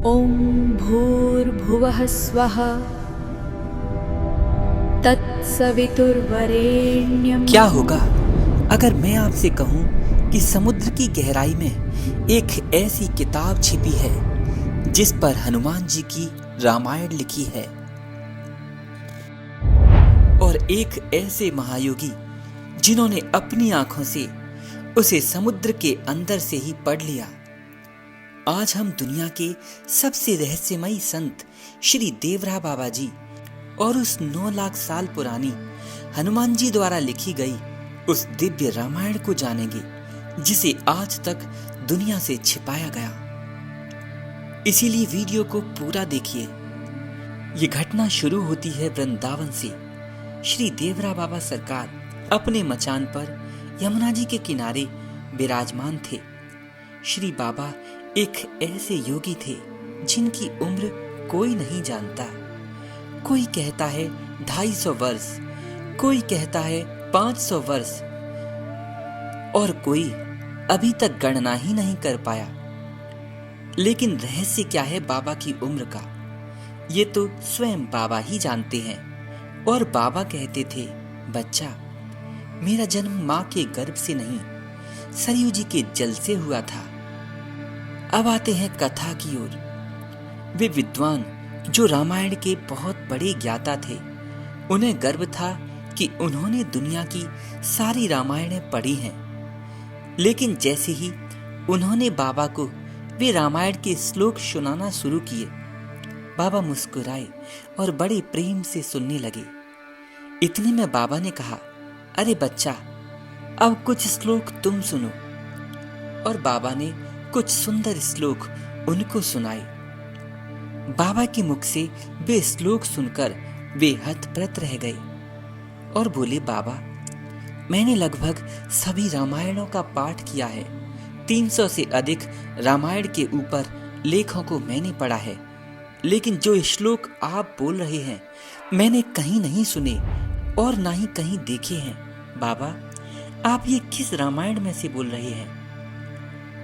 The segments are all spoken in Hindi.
ॐ भूर्भुवः स्वः तत्सवितुर्वरेण्यं। क्या होगा अगर मैं आपसे कहूं कि समुद्र की गहराई में एक ऐसी किताब छिपी है जिस पर हनुमान जी की रामायण लिखी है, और एक ऐसे महायोगी जिन्होंने अपनी आंखों से उसे समुद्र के अंदर से ही पढ़ लिया। आज हम दुनिया के सबसे रहस्यमयी संत श्री देवरा बाबा जी और उस 9 लाख साल पुरानी हनुमान जी द्वारा लिखी गई उस दिव्य रामायण को जानेंगे जिसे आज तक दुनिया से छिपाया गया। इसीलिए वीडियो को पूरा देखिए। ये घटना शुरू होती है वृंदावन से। श्री देवरा बाबा सरकार अपने मचान पर यमुना जी के किनारे विराजमान थे। श्री बाबा एक ऐसे योगी थे जिनकी उम्र कोई नहीं जानता। कोई कहता है 250 वर्ष, कोई कहता है 500 वर्ष, और कोई अभी तक गणना ही नहीं कर पाया। लेकिन रहस्य क्या है बाबा की उम्र का, ये तो स्वयं बाबा ही जानते हैं। और बाबा कहते थे, बच्चा, मेरा जन्म मां के गर्भ से नहीं, सरयू जी के जल से हुआ था। अब आते हैं कथा की ओर। वे विद्वान जो रामायण के बहुत बड़े ज्ञाता थे, उन्हें गर्व था कि उन्होंने दुनिया की सारी रामायणें पढ़ी हैं। लेकिन जैसे ही उन्होंने बाबा को वे रामायण के श्लोक सुनाना शुरू किए, बाबा मुस्कुराए और बड़े प्रेम से सुनने लगे। इतने में बाबा ने कहा, अरे बच्चा, अब कुछ श्लोक तुम सुनो। और बाबा ने कुछ सुंदर श्लोक उनको सुनाए। बाबा के मुख से वे श्लोक सुनकर वे हतप्रत रह गए और बोले, बाबा, मैंने लगभग सभी रामायणों का पाठ किया है। 300 से अधिक रामायण के ऊपर लेखों को मैंने पढ़ा है, लेकिन जो श्लोक आप बोल रहे हैं मैंने कहीं नहीं सुने और ना ही कहीं देखे हैं। बाबा, आप ये किस रामायण में से बोल रहे हैं?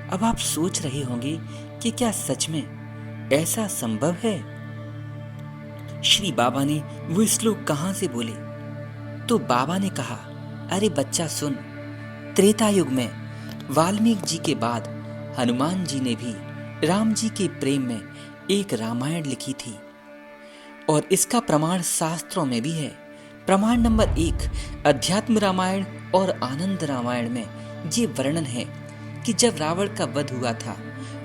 अब आप सोच रहे होंगे कि क्या सच में ऐसा संभव है? श्री बाबा ने वो श्लोक कहां से बोले? तो बाबा ने कहा, अरे बच्चा सुन, त्रेता युग में वाल्मीकि जी के बाद हनुमान जी ने भी राम जी के प्रेम में एक रामायण लिखी थी, और इसका प्रमाण शास्त्रों में भी है। प्रमाण नंबर 1 अध्यात्म रामायण और आनंद रामायण में ये वर्णन है कि जब रावण का वध हुआ था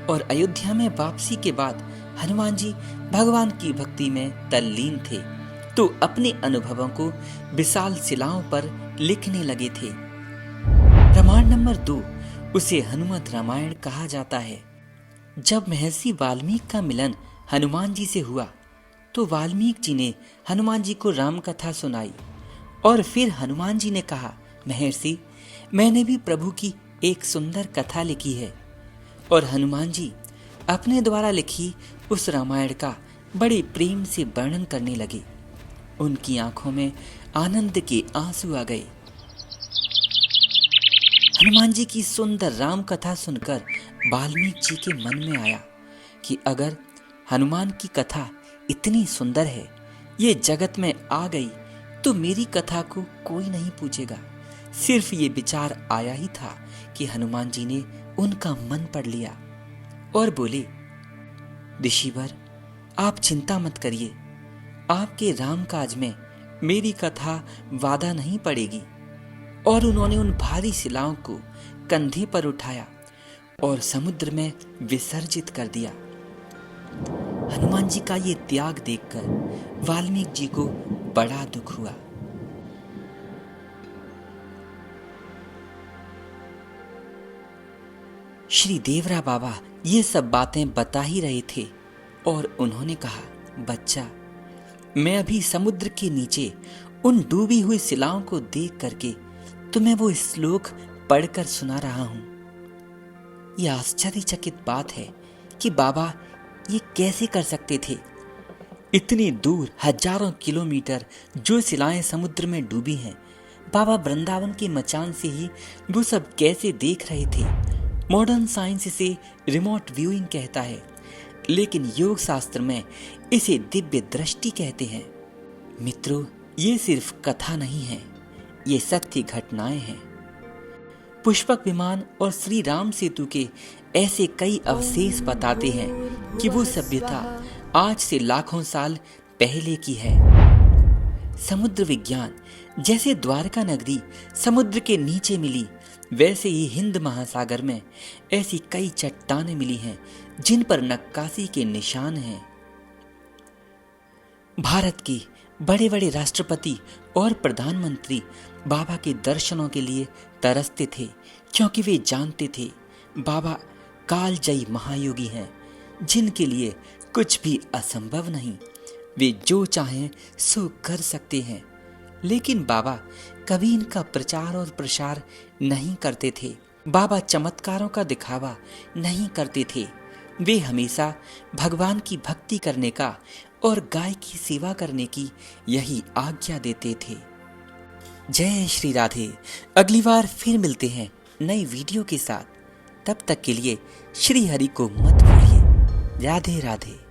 और अयोध्या में वापसी के बाद हनुमान जी भगवान की भक्ति में तल्लीन थे, तो अपने अनुभवों को विशाल शिलाओं पर लिखने लगे थे। प्रमाण नंबर 2 उसे हनुमत रामायण कहा जाता है। जब महर्षि वाल्मीकि का मिलन हनुमान जी से हुआ, तो वाल्मीकि जी ने हनुमान जी को राम कथा सुनाई, और फिर हनुमान जी ने कहा, महर्षि, मैंने भी प्रभु की एक सुंदर कथा लिखी है। और हनुमान जी अपने द्वारा लिखी उस रामायण का बड़े प्रेम से वर्णन करने लगे। उनकी आंखों में आनंद के आंसू आ गए। हनुमान जी की सुंदर राम कथा सुनकर वाल्मीकि जी के मन में आया कि अगर हनुमान की कथा इतनी सुंदर है, ये जगत में आ गई, तो मेरी कथा को कोई नहीं पूछेगा। सिर्फ ये विचार आया ही था कि हनुमान जी ने उनका मन पढ़ लिया और बोले, ऋषिवर, आप चिंता मत करिए, आपके राम काज में मेरी कथा वादा नहीं पड़ेगी। और उन्होंने उन भारी शिलाओं को कंधे पर उठाया और समुद्र में विसर्जित कर दिया। हनुमान जी का ये त्याग देखकर वाल्मीकि जी को बड़ा दुख हुआ। श्री देवरा बाबा ये सब बातें बता ही रहे थे और उन्होंने कहा, बच्चा, मैं अभी समुद्र के नीचे उन डूबी हुई शिलाओं को देख करके तुम्हें वो श्लोक पढ़कर सुना रहा हूं। यह आश्चर्यचकित बात है कि बाबा ये कैसे कर सकते थे। इतनी दूर हजारों किलोमीटर जो शिलाएं समुद्र में डूबी हैं, बाबा वृंदावन के मचान से ही वो सब कैसे देख रहे थे? मॉडर्न साइंस इसे रिमोट व्यूइंग कहता है। लेकिन योग शास्त्र में इसे दिव्य दृष्टि कहते हैं। मित्रों, ये सिर्फ कथा नहीं है, ये सत्य घटनाएं हैं। पुष्पक विमान और श्री राम सेतु के ऐसे कई अवशेष बताते हैं कि वो सभ्यता आज से लाखों साल पहले की है। समुद्र विज्ञान, जैसे द्वारका नगरी समुद्र के नीचे मिली, वैसे ही हिंद महासागर में ऐसी कई चट्टानें मिली हैं जिन पर नक्काशी के निशान हैं। भारत के बड़े बड़े राष्ट्रपति और प्रधानमंत्री बाबा के दर्शनों के लिए तरसते थे, क्योंकि वे जानते थे बाबा कालजयी महायोगी हैं जिनके लिए कुछ भी असंभव नहीं। वे जो चाहें सो कर सकते हैं। लेकिन बाबा कभी इनका प्रचार और प्रसार नहीं करते थे। बाबा चमत्कारों का दिखावा नहीं करते थे। वे हमेशा भगवान की भक्ति करने का और गाय की सेवा करने की यही आज्ञा देते थे। जय श्री राधे। अगली बार फिर मिलते हैं नई वीडियो के साथ। तब तक के लिए श्री हरि को मत भूलिए। राधे राधे।